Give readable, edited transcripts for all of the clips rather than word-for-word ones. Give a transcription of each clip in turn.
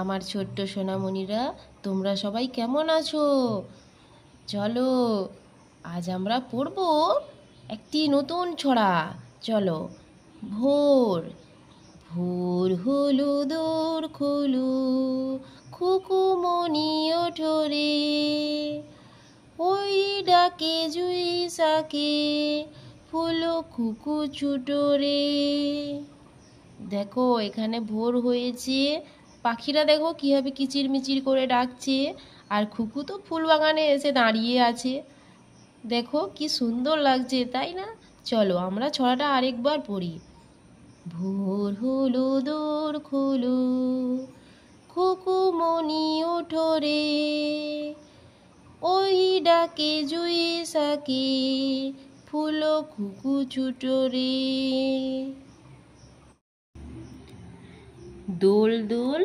আমার ছোট্ট সোনামণিরা, তোমরা সবাই কেমন আছো? চলো আজ আমরা পড়ব একটি নতুন ছড়া। চলো। ভোর ভোর হলো দোর খোলো, খুকুমণি ওঠো রে, ওই ডাকে জুই সাকে, ফুলো খুকু ছুটো রে। দেখো এখানে ভোর হয়েছে, পাখিরা দেখো কীভাবে কিচিরমিচির করে ডাকছে, আর খুকু তো ফুল বাগানে এসে দাঁড়িয়ে আছে। দেখো কি সুন্দর লাগছে, তাই না? চলো আমরা ছড়াটা আরেকবার পড়ি। ভোর হলো দোর খোলো, খুকুমণি ওঠো রে, ওই ডাকে জুই সাকে, ফুলো খুকু ছুটো রে। দোল দোল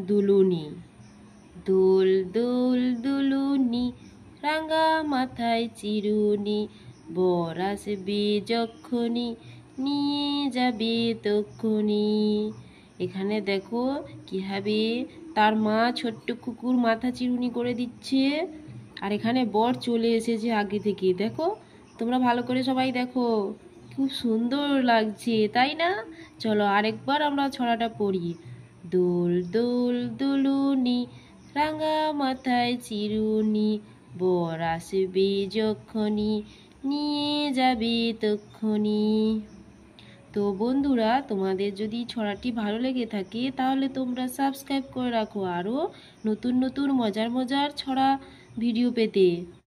দুলুনি, দোল দোল দুলুনি, রাঙা মাথায় চিরুনি, বর আসবে যক্ষণি, নিয়ে যাবে তক্ষণি। এখানে দেখো কিভাবে তার মা ছোট্ট কুকুর মাথা চিরুনি করে দিচ্ছে, আর এখানে বর চলে এসেছে আগে থেকে। দেখো তোমরা ভালো করে সবাই দেখো, খুব সুন্দর লাগছে, তাই না? চলো আরেকবার আমরা ছড়াটা পড়ি। দোল দোল দুলুনি, রাঙা মাথায় চিরুনি, বর আসবে যক্ষণি, নিয়ে যাবে তক্ষণি। তো বন্ধুরা, তোমাদের যদি ছড়াটি ভালো লেগে থাকে তাহলে তোমরা সাবস্ক্রাইব করে রাখো আরও নতুন নতুন মজার মজার ছড়া ভিডিও পেতে।